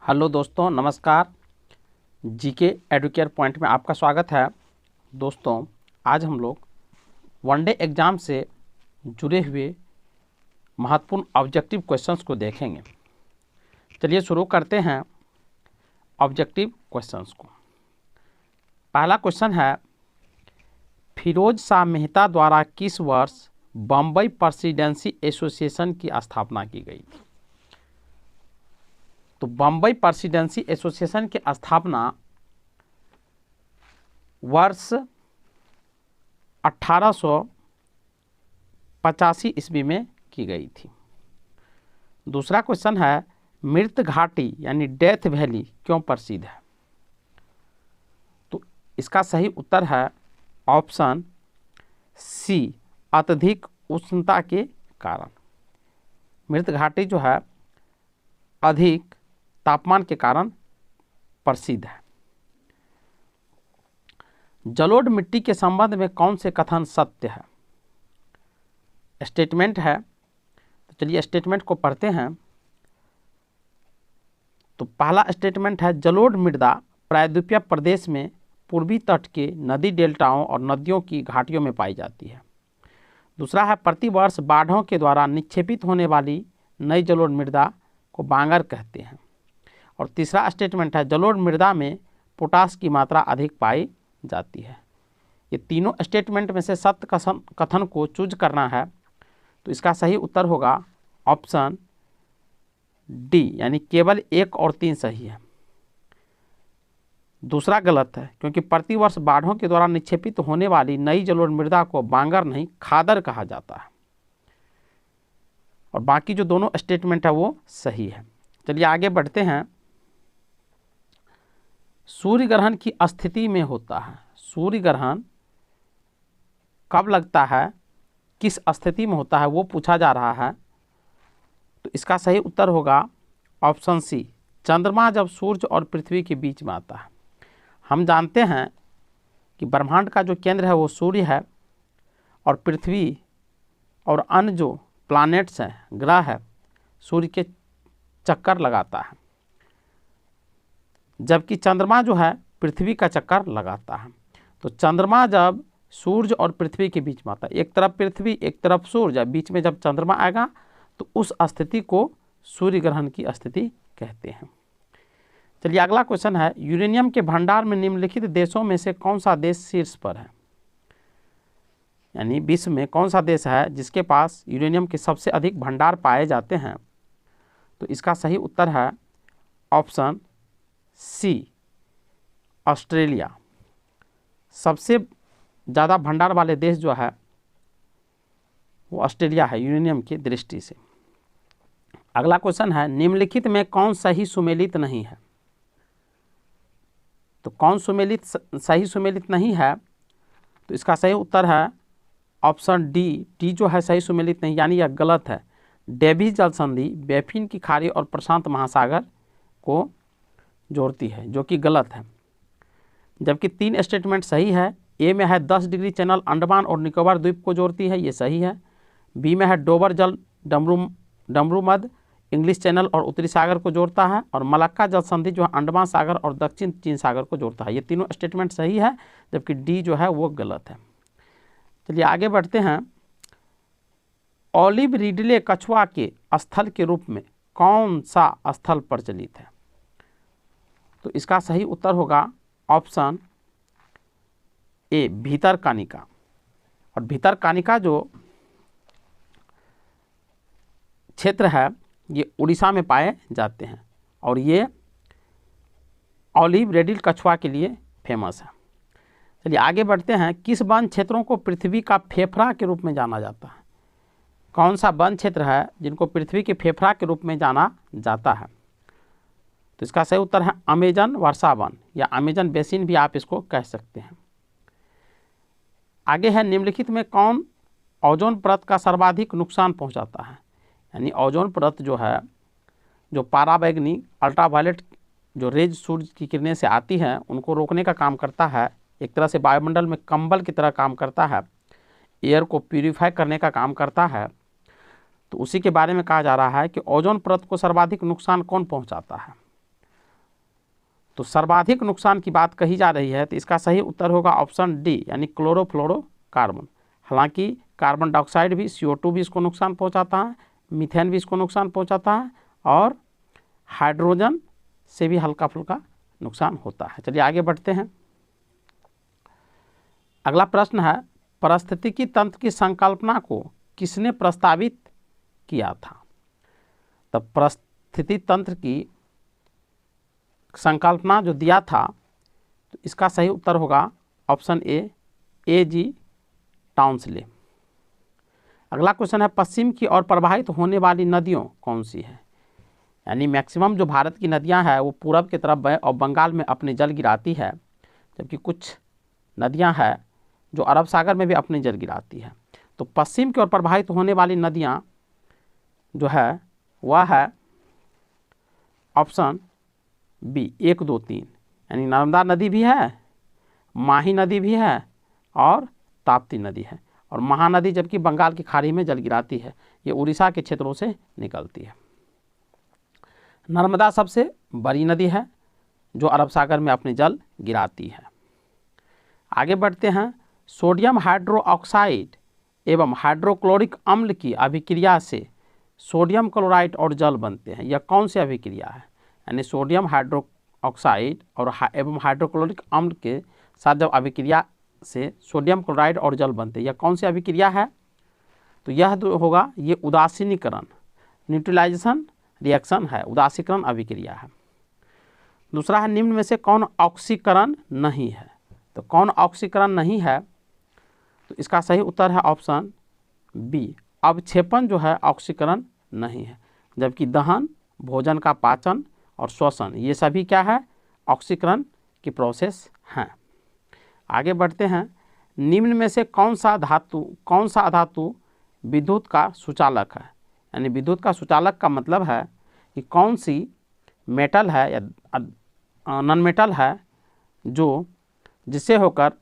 Hello दोस्तों, नमस्कार। GK Educare point में आपका स्वागत है। दोस्तों, आज हम लोग वनडे एग्ज़ाम से जुड़े हुए महत्वपूर्ण ऑब्जेक्टिव क्वेश्चंस को देखेंगे। चलिए शुरू करते हैं ऑब्जेक्टिव क्वेश्चंस को। पहला क्वेश्चन है, फिरोज शाह मेहता द्वारा किस वर्ष बम्बई प्रेसिडेंसी एसोसिएशन की स्थापना की गई? तो बम्बई प्रेसिडेंसी एसोसिएशन की स्थापना वर्ष 1885 ईस्वी में की गई थी। दूसरा क्वेश्चन है, मृत घाटी यानी डेथ वैली क्यों प्रसिद्ध है? तो इसका सही उत्तर है ऑप्शन सी, अत्यधिक उष्णता के कारण। मृत घाटी जो है अधिक तापमान के कारण प्रसिद्ध है। जलोढ़ मिट्टी के संबंध में कौन से कथन सत्य है? स्टेटमेंट है। तो चलिए स्टेटमेंट को पढ़ते हैं। तो पहला स्टेटमेंट है, जलोढ़ मृदा प्रायद्वीपीय प्रदेश में पूर्वी तट के नदी डेल्टाओं और नदियों की घाटियों में पाई जाती है। दूसरा है, प्रतिवर्ष बाढ़ों के द्वारा निक्षेपित होने वाली नई जलोढ़ मृदा को बांगर कहते हैं। और तीसरा स्टेटमेंट है, जलोढ़ मृदा में पोटास की मात्रा अधिक पाई जाती है। ये तीनों स्टेटमेंट में से सत्य कथन को चूज करना है। तो इसका सही उत्तर होगा ऑप्शन डी, यानी केवल 1 और 3 सही है। दूसरा गलत है, क्योंकि प्रतिवर्ष बाढ़ों के द्वारा निक्षेपित होने वाली नई जलोढ़ मृदा को बांगर नहीं खादर कहा जाता है। और बाकी जो दोनों स्टेटमेंट है वो सही है। चलिए आगे बढ़ते हैं। सूर्य ग्रहण की स्थिति में होता है। सूर्य ग्रहण कब लगता है, किस स्थिति में होता है, वो पूछा जा रहा है। तो इसका सही उत्तर होगा ऑप्शन सी, चंद्रमा जब सूर्य और पृथ्वी के बीच में आता है। हम जानते हैं कि ब्रह्मांड का जो केंद्र है वो सूर्य है और पृथ्वी और अन्य जो प्लैनेट्स हैं, ग्रह है, सूर्य के चक्कर लगाता है, जबकि चंद्रमा जो है पृथ्वी का चक्कर लगाता है। तो चंद्रमा जब सूर्य और पृथ्वी के बीच में आता है, एक तरफ पृथ्वी एक तरफ सूर्य, बीच में जब चंद्रमा आएगा तो उस स्थिति को सूर्य ग्रहण की स्थिति कहते हैं। चलिए अगला क्वेश्चन है, यूरेनियम के भंडार में निम्नलिखित देशों में से कौन सा देश शीर्ष पर है? यानी विश्व में कौन सा देश है जिसके पास यूरेनियम के सबसे अधिक भंडार पाए जाते हैं? तो इसका सही उत्तर है ऑप्शन सी, ऑस्ट्रेलिया। सबसे ज़्यादा भंडार वाले देश जो है वो ऑस्ट्रेलिया है यूरेनियम की दृष्टि से। अगला क्वेश्चन है, निम्नलिखित में कौन सही सुमेलित नहीं है? तो कौन सही सुमेलित नहीं है? तो इसका सही उत्तर है ऑप्शन डी जो है सही सुमेलित नहीं, यानी यह गलत है। डेविस जल संधि बैफिन की खाड़ी और प्रशांत महासागर को जोड़ती है, जो कि गलत है। जबकि 3 स्टेटमेंट सही है। ए में है 10 डिग्री चैनल अंडमान और निकोबार द्वीप को जोड़ती है, ये सही है। बी में है डोबर जल डमरू मध्य इंग्लिश चैनल और उत्तरी सागर को जोड़ता है। और मलक्का जल संधि जो है अंडमान सागर और दक्षिण चीन सागर को जोड़ता है। ये तीनों स्टेटमेंट सही है, जबकि डी जो है वो गलत है। चलिए आगे बढ़ते हैं। ऑलिव रिडले कछुआ के स्थल के रूप में कौन सा स्थल प्रचलित है? तो इसका सही उत्तर होगा ऑप्शन ए, भीतरकानिका। और भीतरकानिका जो क्षेत्र है ये उड़ीसा में पाए जाते हैं और ये ऑलिव रेडिल कछुआ के लिए फेमस है। चलिए आगे बढ़ते हैं। किस वन क्षेत्रों को पृथ्वी का फेफड़ा के रूप में जाना जाता है? कौन सा वन क्षेत्र है जिनको पृथ्वी के फेफड़ा के रूप में जाना जाता है? तो इसका सही उत्तर है अमेजन वर्षा वन, या अमेजन बेसिन भी आप इसको कह सकते हैं। आगे है, निम्नलिखित में कौन ओजोन परत का सर्वाधिक नुकसान पहुंचाता है? यानी ओजोन परत जो है, जो पाराबैंगनी अल्ट्रावायलेट जो रेज सूर्य की किरणें से आती हैं उनको रोकने का काम करता है। एक तरह से वायुमंडल में कंबल की तरह काम करता है, एयर को प्यूरिफाई करने का काम करता है। तो उसी के बारे में कहा जा रहा है कि ओजोन परत को सर्वाधिक नुकसान कौन पहुंचाता है? तो सर्वाधिक नुकसान की बात कही जा रही है, तो इसका सही उत्तर होगा ऑप्शन डी यानी क्लोरोफ्लोरोकार्बन। हालांकि कार्बन डाइऑक्साइड भी CO2 भी इसको नुकसान पहुंचाता है, मीथेन भी इसको नुकसान पहुंचाता है और हाइड्रोजन से भी हल्का फुल्का नुकसान होता है। चलिए आगे बढ़ते हैं। अगला प्रश्न है, पारिस्थितिकी तंत्र की संकल्पना को किसने प्रस्तावित किया था? तब पारिस्थितिकी तंत्र की संकल्पना जो दिया था, तो इसका सही उत्तर होगा ऑप्शन ए जी टाउंसले। अगला क्वेश्चन है, पश्चिम की ओर प्रवाहित होने वाली नदियों कौन सी है? यानी मैक्सिमम जो भारत की नदियां हैं वो पूरब की तरफ और बंगाल में अपने जल गिराती है, जबकि कुछ नदियां हैं जो अरब सागर में भी अपने जल गिराती है। तो पश्चिम की ओर प्रवाहित होने वाली नदियां जो है वह है ऑप्शन बी 1, 2, 3, यानी नर्मदा नदी भी है, माही नदी भी है और ताप्ती नदी है। और महानदी जबकि बंगाल की खाड़ी में जल गिराती है, ये उड़ीसा के क्षेत्रों से निकलती है। नर्मदा सबसे बड़ी नदी है जो अरब सागर में अपने जल गिराती है। आगे बढ़ते हैं। सोडियम हाइड्रोक्साइड एवं हाइड्रोक्लोरिक अम्ल की अभिक्रिया से सोडियम क्लोराइड और जल बनते हैं। यह कौन सी अभिक्रिया है? यानी सोडियम हाइड्रोक्साइड और एवं हाइड्रोक्लोरिक अम्ल के साथ जब अभिक्रिया से सोडियम क्लोराइड और जल बनते हैं, यह कौन सी अभिक्रिया है? तो यह होगा ये उदासीनीकरण, न्यूट्रलाइजेशन रिएक्शन है, उदासीकरण अभिक्रिया है। दूसरा है, निम्न में से कौन ऑक्सीकरण नहीं है? तो कौन ऑक्सीकरण नहीं है? तो इसका सही उत्तर है ऑप्शन बी, अवक्षेपण जो है ऑक्सीकरण नहीं है, जबकि दहन, भोजन का पाचन और श्वसन ये सभी क्या है? ऑक्सीकरण की प्रोसेस हैं। आगे बढ़ते हैं। निम्न में से कौन सा धातु विद्युत का सुचालक है? यानी विद्युत का सुचालक का मतलब है कि कौन सी मेटल है या नॉन मेटल है जो जिससे होकर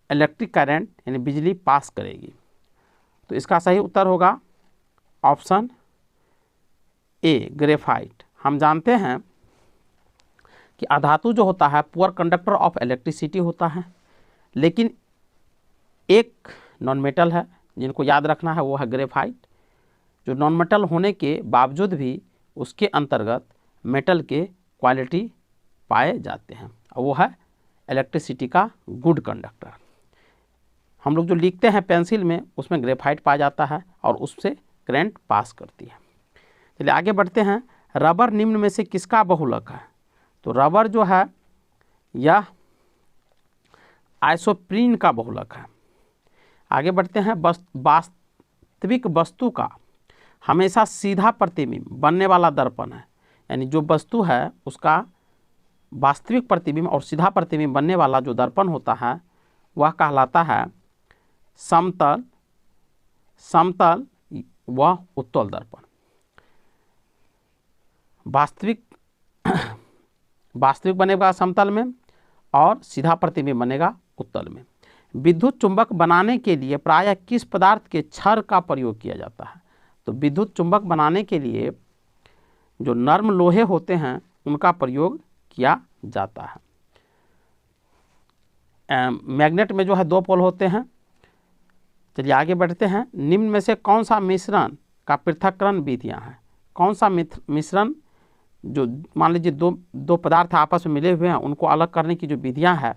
इलेक्ट्रिक करंट यानी बिजली पास करेगी। तो इसका सही उत्तर होगा ऑप्शन ए ग्रेफाइट। हम जानते हैं कि अधातु जो होता है पुअर कंडक्टर ऑफ इलेक्ट्रिसिटी होता है, लेकिन एक नॉन मेटल है जिनको याद रखना है, वो है ग्रेफाइट, जो नॉन मेटल होने के बावजूद भी उसके अंतर्गत मेटल के क्वालिटी पाए जाते हैं, और वो है इलेक्ट्रिसिटी का गुड कंडक्टर। हम लोग जो लिखते हैं पेंसिल में उसमें ग्रेफाइट पाया जाता है और उससे करंट पास करती है। चलिए आगे बढ़ते हैं। रबर निम्न में से किसका बहुलक है? तो रबर जो है यह आइसोप्रीन का बहुलक है। आगे बढ़ते हैं। वास्तविक वस्तु का हमेशा सीधा प्रतिबिंब बनने वाला दर्पण है, यानी जो वस्तु है उसका वास्तविक प्रतिबिंब और सीधा प्रतिबिंब बनने वाला जो दर्पण होता है वह कहलाता है समतल, समतल व उत्तल दर्पण। वास्तविक बनेगा समतल में और सीधा प्रतिबिंब बनेगा उत्तल में। विद्युत चुंबक बनाने के लिए प्रायः किस पदार्थ के क्षार का प्रयोग किया जाता है? तो विद्युत चुंबक बनाने के लिए जो नर्म लोहे होते हैं उनका प्रयोग किया जाता है। मैग्नेट में जो है 2 पोल होते हैं। चलिए आगे बढ़ते हैं। निम्न में से कौन सा मिश्रण का पृथक्करण विधियां हैं? कौन सा मिश्रण जो मान लीजिए दो पदार्थ आपस में मिले हुए हैं उनको अलग करने की जो विधियां हैं,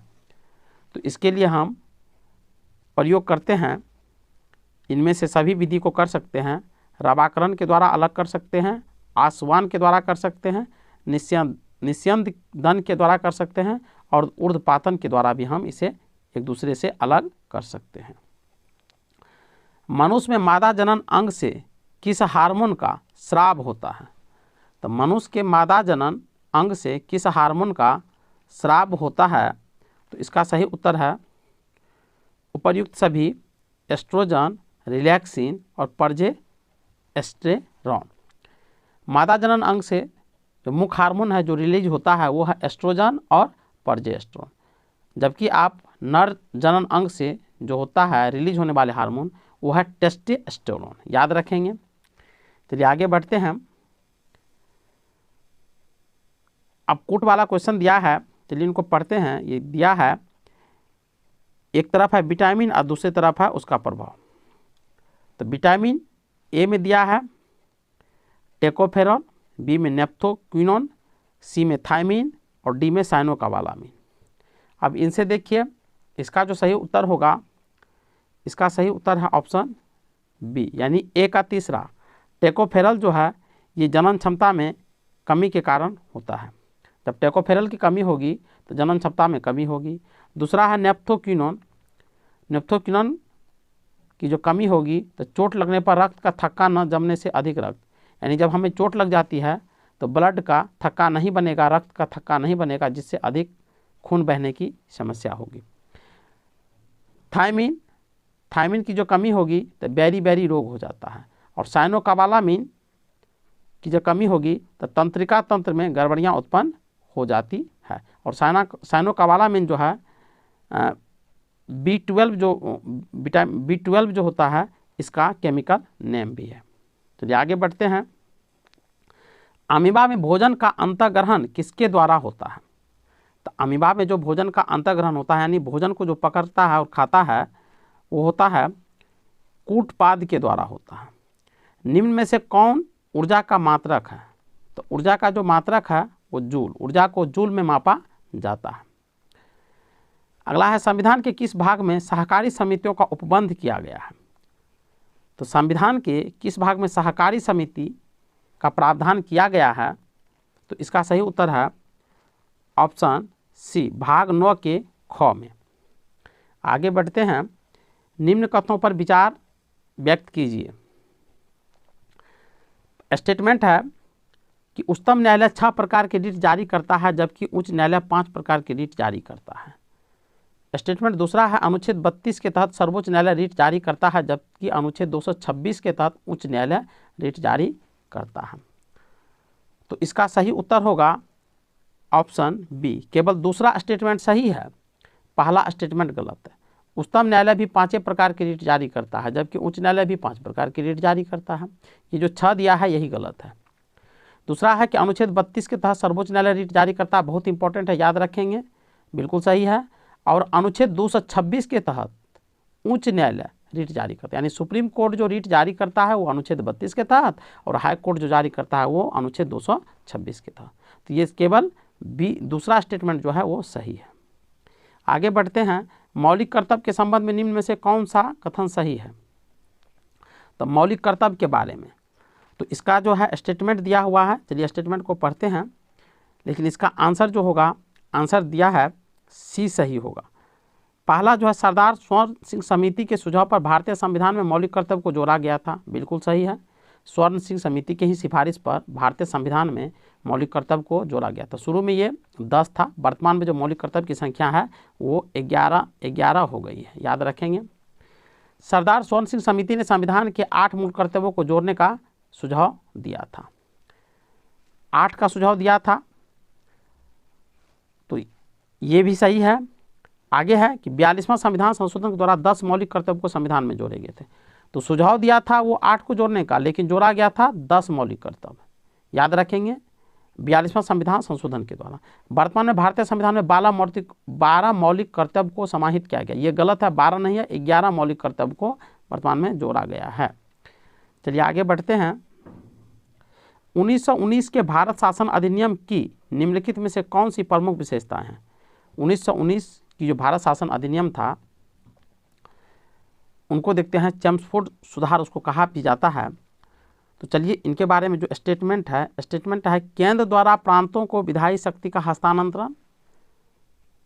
तो इसके लिए हम प्रयोग करते हैं, इनमें से सभी विधि को कर सकते हैं। रवाकरण के द्वारा अलग कर सकते हैं, आसवान के द्वारा कर सकते हैं, निस्यंदन के द्वारा कर सकते हैं और ऊर्ध्वपातन के द्वारा भी हम इसे एक दूसरे से अलग कर सकते हैं। मनुष्य में मादा जनन अंग से किस हार्मोन का स्राव होता है? तो मनुष्य के मादा जनन अंग से किस हार्मोन का स्राव होता है? तो इसका सही उत्तर है उपर्युक्त सभी एस्ट्रोजन, रिलैक्सिन और प्रोजेस्टेरॉन। मादा जनन अंग से जो मुख्य हार्मोन है जो रिलीज होता है वो है एस्ट्रोजन और प्रोजेस्टेरॉन, जबकि आप नर जनन अंग से जो होता है रिलीज होने वाले हार्मोन वो है टेस्टोस्टेरोन। याद रखेंगे। चलिए आगे बढ़ते हैं। अब कूट वाला क्वेश्चन दिया है, चलिए इनको पढ़ते हैं। ये दिया है, एक तरफ है विटामिन और दूसरी तरफ है उसका प्रभाव। तो विटामिन ए में दिया है टेकोफेरॉल, बी में नेप्थोक्विनोन, सी में थायमीन और डी में साइनोकोबालामीन। अब इनसे देखिए इसका जो सही उत्तर होगा, इसका सही उत्तर है ऑप्शन बी, यानी ए का तीसरा। टेकोफेरॉल जो है ये जनन क्षमता में कमी के कारण होता है। जब टेकोफेरॉल की कमी होगी तो जनन क्षमता में कमी होगी। दूसरा है नेप्थोक्विनोन, नेप्थोक्विनोन की जो कमी होगी तो चोट लगने पर रक्त का थक्का न जमने से अधिक रक्त, यानी जब हमें चोट लग जाती है तो ब्लड का थक्का नहीं बनेगा, रक्त का थक्का नहीं बनेगा, जिससे अधिक खून बहने की समस्या होगी। थायमीन, थायमीन की जो कमी होगी तो बेरी रोग हो जाता है। और साइनोकोबालामीन की जो कमी होगी तो तंत्रिका तंत्र में गड़बड़ियाँ उत्पन्न हो जाती है। और साइनोकोबालामीन जो है B12 जो विटामिन B12 जो होता है इसका केमिकल नेम भी है। चलिए आगे बढ़ते हैं। अमीबा में भोजन का अंतर्ग्रहण किसके द्वारा होता है? तो अमीबा में जो भोजन का अंतर्ग्रहण होता है, यानी भोजन को जो पकड़ता है और खाता है, वो होता है कूटपाद के द्वारा होता है। निम्न में से कौन ऊर्जा का मात्रक है? तो ऊर्जा का जो मात्रक है वो जूल, ऊर्जा को जूल में मापा जाता है। अगला है, संविधान के किस भाग में सहकारी समितियों का उपबंध किया गया है? तो संविधान के किस भाग में सहकारी समिति का प्रावधान किया गया है? तो इसका सही उत्तर है ऑप्शन सी, भाग 9 के ख में। आगे बढ़ते हैं। निम्न कथनों पर विचार व्यक्त कीजिए। स्टेटमेंट है कि उच्चतम न्यायालय 6 प्रकार के रिट जारी करता है जबकि उच्च न्यायालय 5 प्रकार के रिट जारी करता है। स्टेटमेंट दूसरा है, अनुच्छेद 32 के तहत सर्वोच्च न्यायालय रिट जारी करता है जबकि अनुच्छेद 226 के तहत उच्च न्यायालय रिट जारी करता है। तो इसका सही उत्तर होगा ऑप्शन बी, केवल दूसरा स्टेटमेंट सही है, पहला स्टेटमेंट गलत है। उच्चतम न्यायालय भी 5 प्रकार की रिट जारी करता है जबकि उच्च न्यायालय भी 5 प्रकार की रिट जारी करता है। ये जो 6 दिया है यही गलत है। दूसरा है कि अनुच्छेद 32 के तहत सर्वोच्च न्यायालय रिट जारी करता है, बहुत इंपॉर्टेंट है, याद रखेंगे, बिल्कुल सही है। और अनुच्छेद 226 के तहत उच्च न्यायालय रिट जारी करता है, यानी सुप्रीम कोर्ट जो रिट जारी करता है वो अनुच्छेद 32 के तहत और हाई कोर्ट जो जारी करता है वो अनुच्छेद 226 के तहत। तो ये केवल बी, दूसरा स्टेटमेंट जो है वो सही है। आगे बढ़ते हैं। मौलिक कर्तव्य के संबंध में निम्न में से कौन सा कथन सही है? तो मौलिक कर्तव्य के बारे में तो इसका जो है स्टेटमेंट दिया हुआ है, चलिए स्टेटमेंट को पढ़ते हैं। लेकिन इसका आंसर जो होगा, आंसर दिया है सी सही होगा। पहला जो है, सरदार स्वर्ण सिंह समिति के सुझाव पर भारतीय संविधान में मौलिक कर्तव्य को जोड़ा गया था, बिल्कुल सही है। स्वर्ण सिंह समिति के ही सिफारिश पर भारतीय संविधान में मौलिक कर्तव्य को जोड़ा गया था। शुरू में ये 10 था, वर्तमान में जो मौलिक कर्तव्य की संख्या है वो 11 हो गई है, याद रखेंगे। सरदार स्वर्ण सिंह समिति ने संविधान के 8 मूल कर्तव्यों को जोड़ने का सुझाव दिया था, 8 का सुझाव दिया था, तो ये भी सही है। आगे है कि 42वां संविधान संशोधन के द्वारा 10 मौलिक कर्तव्य को संविधान में जोड़े गए थे। तो सुझाव दिया था वो 8 को जोड़ने का, लेकिन जोड़ा गया था 10 मौलिक कर्तव्य, याद रखेंगे, 42वां संविधान संशोधन के द्वारा। वर्तमान में भारतीय संविधान में 12 मौलिक कर्तव्य को समाहित किया गया। ये गलत है, 12 नहीं है, 11 मौलिक कर्तव्य को वर्तमान में जोड़ा गया है। चलिए आगे बढ़ते हैं। 1919 के भारत शासन अधिनियम की निम्नलिखित में से कौन सी प्रमुख विशेषताएं हैं? 1919 की जो भारत शासन अधिनियम था उनको देखते हैं। चेम्सफोर्ड सुधार उसको कहा भी जाता है। तो चलिए इनके बारे में जो स्टेटमेंट है, केंद्र द्वारा प्रांतों को विधायी शक्ति का हस्तांतरण,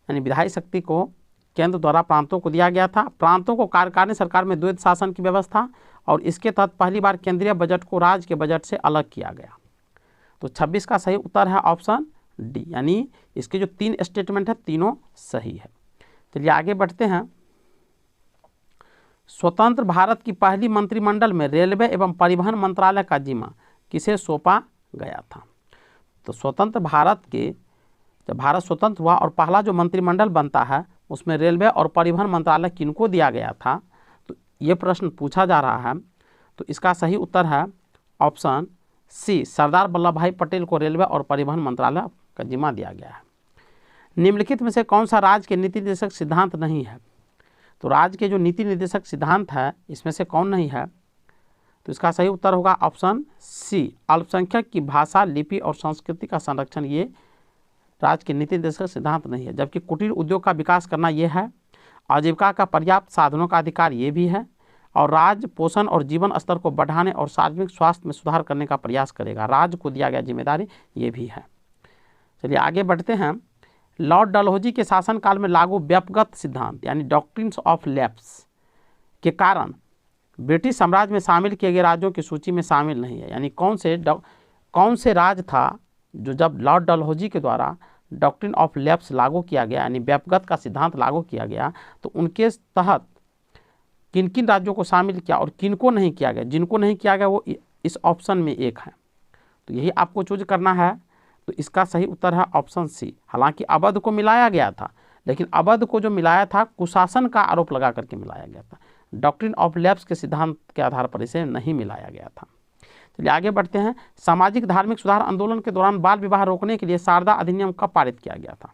यानी विधायी शक्ति को केंद्र द्वारा प्रांतों को दिया गया था। प्रांतों को कार्यकारिणी सरकार में द्वैध शासन की व्यवस्था, और इसके तहत पहली बार केंद्रीय बजट को राज्य के बजट से अलग किया गया। तो 26 का सही उत्तर है ऑप्शन डी, यानी इसके जो 3 स्टेटमेंट है तीनों सही है। चलिए आगे बढ़ते हैं। स्वतंत्र भारत की पहली मंत्रिमंडल में रेलवे एवं परिवहन मंत्रालय का जिम्मा किसे सौंपा गया था? तो स्वतंत्र भारत के, जब भारत स्वतंत्र हुआ और पहला जो मंत्रिमंडल बनता है उसमें रेलवे और परिवहन मंत्रालय किनको दिया गया था? तो ये प्रश्न पूछा जा रहा है। तो इसका सही उत्तर है ऑप्शन सी सरदार वल्लभ भाई पटेल को रेलवे और परिवहन मंत्रालय का जिम्मा दिया गया है। निम्नलिखित में से कौन सा राज्य के नीति निर्देशक सिद्धांत नहीं है? तो राज्य के जो नीति निर्देशक सिद्धांत है इसमें से कौन नहीं है? तो इसका सही उत्तर होगा ऑप्शन सी अल्पसंख्यक की भाषा, लिपि और संस्कृति का संरक्षण, ये राज्य के नीति निर्देशक सिद्धांत नहीं है। जबकि कुटीर उद्योग का विकास करना ये है, आजीविका का पर्याप्त साधनों का अधिकार ये भी है, और राज्य पोषण और जीवन स्तर को बढ़ाने और सार्वजनिक स्वास्थ्य में सुधार करने का प्रयास करेगा, राज्य को दिया गया जिम्मेदारी ये भी है। चलिए आगे बढ़ते हैं। लॉर्ड डलहौजी के शासनकाल में लागू व्यपगत सिद्धांत यानी डॉक्ट्रिन्स ऑफ लैप्स के कारण ब्रिटिश साम्राज्य में शामिल किए गए राज्यों की सूची में शामिल नहीं है। यानी कौन से राज्य था जो जब लॉर्ड डलहौजी के द्वारा डॉक्ट्रिन ऑफ लैप्स लागू किया गया यानी व्यपगत का सिद्धांत लागू किया गया, तो उनके तहत किन किन राज्यों को शामिल किया और किन को नहीं किया गया? जिनको नहीं किया गया वो इस ऑप्शन में एक है, तो यही आपको चूज करना है। तो इसका सही उत्तर है ऑप्शन सी। हालांकि अवध को मिलाया गया था, लेकिन अवध को जो मिलाया था कुशासन का आरोप लगा करके मिलाया गया था, डॉक्ट्रिन ऑफ लैप्स के सिद्धांत के आधार पर इसे नहीं मिलाया गया था। चलिए आगे बढ़ते हैं। सामाजिक धार्मिक सुधार आंदोलन के दौरान बाल विवाह रोकने के लिए शारदा अधिनियम कब पारित किया गया था?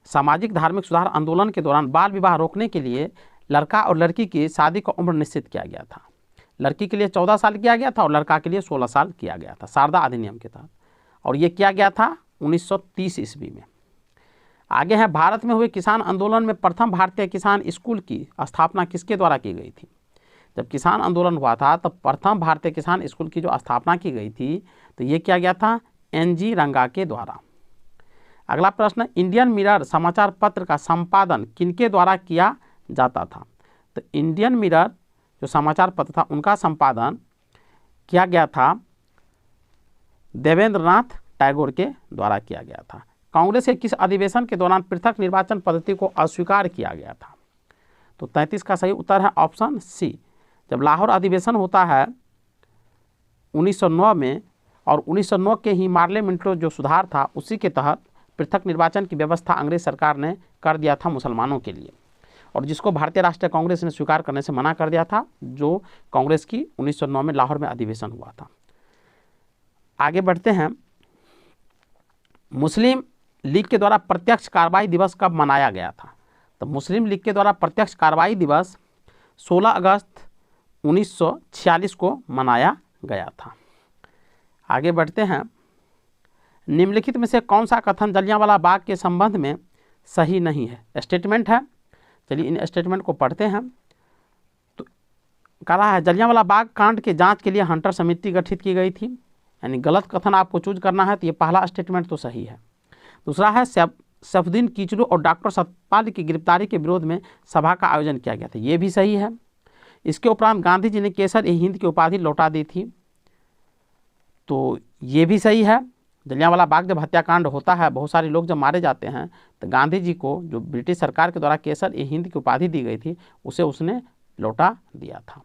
सामाजिक धार्मिक सुधार आंदोलन के दौरान बाल विवाह रोकने के लिए लड़का और लड़की की शादी का उम्र निश्चित किया गया था। लड़की के लिए 14 साल किया गया था और लड़का के लिए 16 साल किया गया था शारदा अधिनियम के तहत, और ये किया गया था 1930 ईस्वी में। आगे है, भारत में हुए किसान आंदोलन में प्रथम भारतीय किसान स्कूल की स्थापना किसके द्वारा की गई थी? जब किसान आंदोलन हुआ था तब प्रथम भारतीय किसान स्कूल की जो स्थापना की गई थी तो ये किया गया था NG रंगा के द्वारा। अगला प्रश्न, इंडियन मिरर समाचार पत्र का संपादन किनके द्वारा किया जाता था? तो इंडियन मिरर जो समाचार पत्र था उनका संपादन किया गया था देवेंद्रनाथ टैगोर के द्वारा किया गया था। कांग्रेस के किस अधिवेशन के दौरान पृथक निर्वाचन पद्धति को अस्वीकार किया गया था? तो 33 का सही उत्तर है ऑप्शन सी। जब लाहौर अधिवेशन होता है 1909 में, और 1909 के ही पार्लियामेंट्री जो सुधार था उसी के तहत पृथक निर्वाचन की व्यवस्था अंग्रेज सरकार ने कर दिया था मुसलमानों के लिए, और जिसको भारतीय राष्ट्रीय कांग्रेस ने स्वीकार करने से मना कर दिया था, जो कांग्रेस की 1909 में लाहौर में अधिवेशन हुआ था। आगे बढ़ते हैं। मुस्लिम लीग के द्वारा प्रत्यक्ष कार्रवाई दिवस कब मनाया गया था? तो मुस्लिम लीग के द्वारा प्रत्यक्ष कार्रवाई दिवस 16 अगस्त 1946 को मनाया गया था। आगे बढ़ते हैं। निम्नलिखित में से कौन सा कथन जलियांवाला बाग के संबंध में सही नहीं है? स्टेटमेंट है। चलिए इन स्टेटमेंट को पढ़ते हैं। तो कह रहा है, जलियांवाला बाग कांड के जांच के लिए हंटर समिति गठित की गई थी, यानी गलत कथन आपको चूज करना है, तो ये पहला स्टेटमेंट तो सही है। दूसरा है, सैफुद्दीन किचलू और डॉक्टर सतपाल की गिरफ्तारी के विरोध में सभा का आयोजन किया गया था, ये भी सही है। इसके उपरांत गांधी जी ने केसर-ए-हिंद की उपाधि लौटा दी थी, तो ये भी सही है। जलियांवाला बाग जब हत्याकांड होता है, बहुत सारे लोग जब मारे जाते हैं, तो गांधी जी को जो ब्रिटिश सरकार के द्वारा केसर-ए-हिंद की उपाधि दी गई थी उसे उसने लौटा दिया था।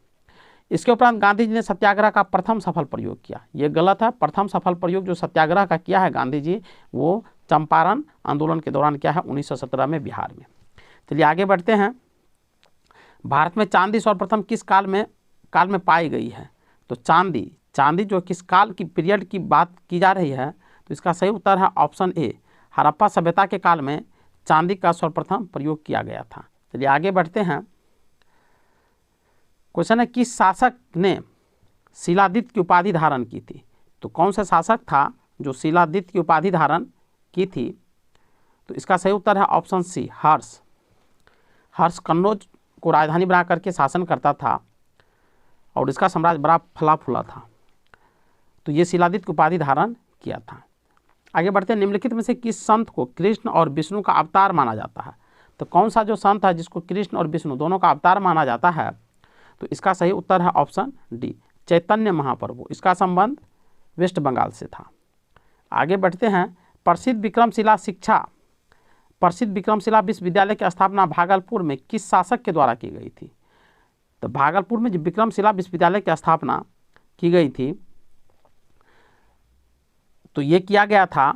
इसके उपरांत गांधी जी ने सत्याग्रह का प्रथम सफल प्रयोग किया, ये गलत है। प्रथम सफल प्रयोग जो सत्याग्रह का किया है गांधी जी, वो चंपारण आंदोलन के दौरान किया है 1917 में बिहार में। चलिए आगे बढ़ते हैं। भारत में चांदी सर्वप्रथम किस काल में पाई गई है? तो चांदी जो किस काल की पीरियड की बात की जा रही है, तो इसका सही उत्तर है ऑप्शन ए। हड़प्पा सभ्यता के काल में चांदी का सर्वप्रथम प्रयोग किया गया था। चलिए आगे बढ़ते हैं। क्वेश्चन है, किस शासक ने शिलादित्य की उपाधि धारण की थी? तो कौन सा शासक था जो शिलादित्य की उपाधि धारण की थी? तो इसका सही उत्तर है ऑप्शन सी, हर्ष कन्नौज को राजधानी बना करके शासन करता था और इसका साम्राज्य बड़ा फला फूला था, तो ये शिलादित्य की उपाधि धारण किया था। आगे बढ़ते हैं। निम्नलिखित में से किस संत को कृष्ण और विष्णु का अवतार माना जाता है? तो कौन सा जो संत है जिसको कृष्ण और विष्णु दोनों का अवतार माना जाता है? तो इसका सही उत्तर है ऑप्शन डी, चैतन्य महाप्रभु। इसका संबंध वेस्ट बंगाल से था। आगे बढ़ते हैं। प्रसिद्ध विक्रमशिला विश्वविद्यालय की स्थापना भागलपुर में किस शासक के द्वारा की गई थी? तो भागलपुर में जब विक्रमशिला विश्वविद्यालय की स्थापना की गई थी तो ये किया गया था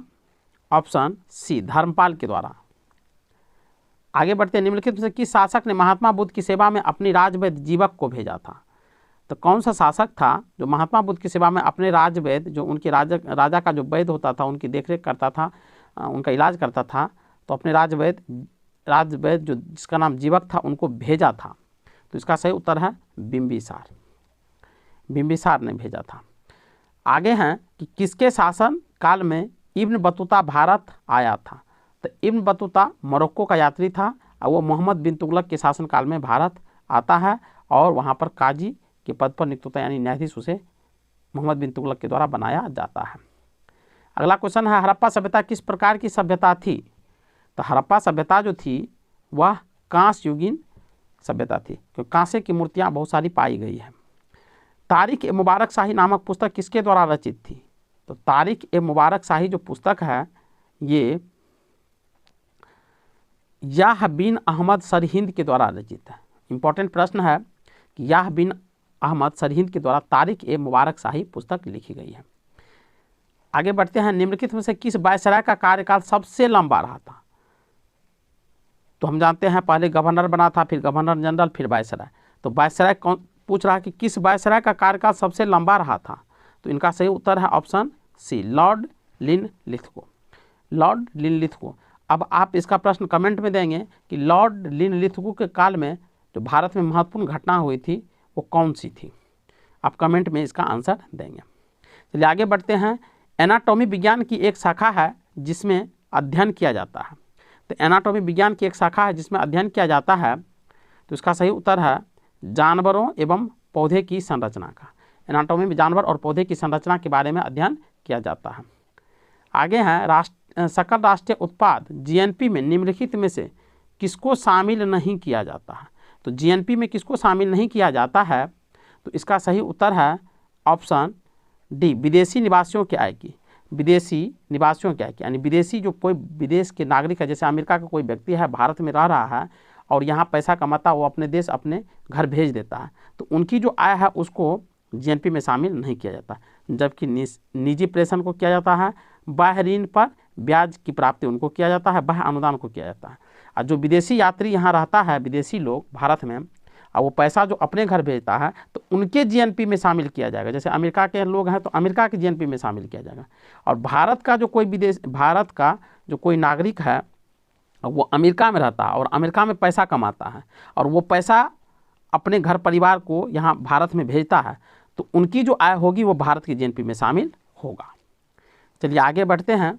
ऑप्शन सी, धर्मपाल के द्वारा। आगे बढ़ते हैं। निम्नलिखित में से किस शासक ने महात्मा बुद्ध की सेवा में अपनी राजवैद्य जीवक को भेजा था? तो कौन सा शासक था जो महात्मा बुद्ध की सेवा में अपने राजवैद्य, जो उनके राजा का जो वैद्य होता था उनकी देखरेख करता था, उनका इलाज करता था, तो अपने राजवैद्य जो जिसका नाम जीवक था उनको भेजा था। तो इसका सही उत्तर है बिंबिसार। बिंबिसार ने भेजा था। आगे हैं कि किसके शासन काल में इब्न बतूता भारत आया था। तो इब्न बतूता मोरक्को का यात्री था और वो मोहम्मद बिन तुगलक के शासनकाल में भारत आता है और वहाँ पर काजी के पद पर नियुक्त होता है, यानी न्यायाधीश उसे मोहम्मद बिन तुगलक के द्वारा बनाया जाता है। अगला क्वेश्चन है हड़प्पा सभ्यता किस प्रकार की सभ्यता थी। तो हड़प्पा सभ्यता जो थी वह कांस्य युगीन सभ्यता थी, क्योंकि कांसे की मूर्तियाँ बहुत सारी पाई गई है। तारिक ए मुबारक शाही नामक पुस्तक किसके द्वारा रचित थी। तो तारिक ए मुबारक शाही जो पुस्तक है ये याह बिन अहमद सरहिंद के द्वारा रचित है। इंपॉर्टेंट प्रश्न है कि याह बिन अहमद सरहिंद के द्वारा तारिक ए मुबारक शाही पुस्तक लिखी गई है। आगे बढ़ते हैं, निम्नलिखित में से किस वायसराय का कार्यकाल सबसे लंबा रहा था। तो हम जानते हैं पहले गवर्नर बना था, फिर गवर्नर जनरल, फिर वायसराय। तो वायसराय कौन पूछ रहा है कि किस वायसराय का कार्यकाल सबसे लंबा रहा था। तो इनका सही उत्तर है option C, Lord Linlithgow. Lord Linlithgow. अब आप इसका प्रश्न कमेंट में देंगे कि लॉर्ड लिनलिथगो के काल में जो भारत में महत्वपूर्ण घटना हुई थी वो कौन सी थी। आप कमेंट में इसका आंसर देंगे। चलिए आगे बढ़ते हैं। एनाटॉमी विज्ञान की एक शाखा है जिसमें अध्ययन किया जाता है। तो एनाटॉमी विज्ञान की एक शाखा है जिसमें अध्ययन किया जाता है। तो इसका सही उत्तर है जानवरों एवं पौधे की संरचना का। एनाटॉमी में जानवर और पौधे की संरचना के बारे में अध्ययन किया जाता है। आगे हैं सकल राष्ट्रीय उत्पाद जीएनपी में निम्नलिखित में से किसको शामिल नहीं किया जाता है। तो जीएनपी में किसको शामिल नहीं किया जाता है। तो इसका सही उत्तर है ऑप्शन डी, विदेशी निवासियों की आय की। विदेशी निवासियों की आय की यानी विदेशी जो कोई विदेश के नागरिक है, जैसे अमेरिका का कोई व्यक्ति है भारत में रह रहा है और यहाँ पैसा कमाता वो अपने देश अपने घर भेज देता है, तो उनकी जो आय है उसको जीएनपी में शामिल नहीं किया जाता। जबकि निजी प्रेषण को किया जाता है, बाह्य ऋण पर ब्याज की प्राप्ति उनको किया जाता है, बाह्य अनुदान को किया जाता है। और जो विदेशी यात्री यहाँ रहता है, विदेशी लोग भारत में, और वो पैसा जो अपने घर भेजता है तो उनके जीएनपी में शामिल किया जाएगा। जैसे अमेरिका के लोग हैं तो अमेरिका के जीएनपी में शामिल किया जाएगा। और भारत का जो कोई नागरिक है वो अमेरिका में रहता है और अमेरिका में पैसा कमाता है और वो पैसा अपने घर परिवार को यहाँ भारत में भेजता है, तो उनकी जो आय होगी वो भारत की जीएनपी में शामिल होगा। चलिए आगे बढ़ते हैं।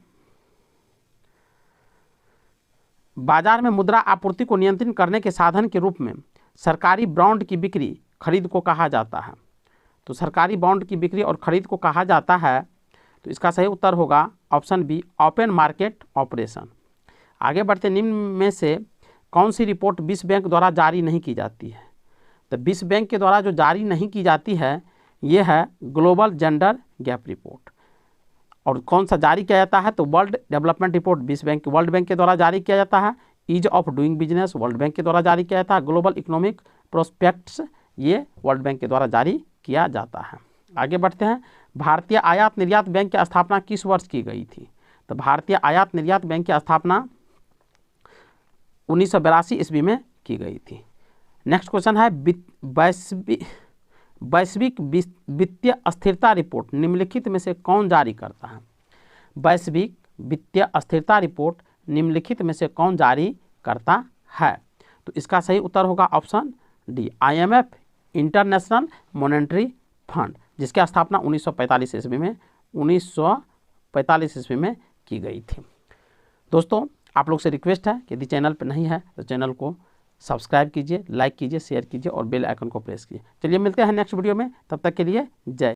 बाजार में मुद्रा आपूर्ति को नियंत्रित करने के साधन के रूप में सरकारी बॉन्ड की बिक्री खरीद को कहा जाता है। तो सरकारी बॉन्ड की बिक्री और खरीद को कहा जाता है। तो इसका सही उत्तर होगा option B, open market operation. आगे बढ़ते, निम्न में से कौन सी रिपोर्ट विश्व बैंक द्वारा जारी नहीं की जाती है। तो विश्व बैंक के द्वारा जो जारी नहीं की जाती है ये है ग्लोबल जेंडर गैप रिपोर्ट। और कौन सा जारी किया जाता है। तो World Development Report World Bank के द्वारा जारी किया जाता है। Ease of doing business World Bank के द्वारा जारी किया जाता है। ग्लोबल इकोनॉमिक प्रोस्पेक्ट्स ये वर्ल्ड बैंक के द्वारा जारी किया जाता है। आगे बढ़ते हैं। भारतीय आयात निर्यात बैंक की स्थापना किस वर्ष की गई थी। तो भारतीय आयात निर्यात बैंक की स्थापना 1982 ईस्वी में की गई थी। नेक्स्ट क्वेश्चन है वैश्विक वित्तीय स्थिरता रिपोर्ट निम्नलिखित में से कौन जारी करता है। वैश्विक वित्तीय स्थिरता रिपोर्ट निम्नलिखित में से कौन जारी करता है। तो इसका सही उत्तर होगा option D, IMF international monetary fund, जिसकी स्थापना 1945 ईस्वी में की गई थी। दोस्तों आप लोग से रिक्वेस्ट है कि यदि चैनल पर नहीं है तो चैनल को सब्सक्राइब कीजिए, लाइक कीजिए, शेयर कीजिए और बेल आइकन को प्रेस कीजिए। चलिए मिलते हैं नेक्स्ट वीडियो में, तब तक के लिए जय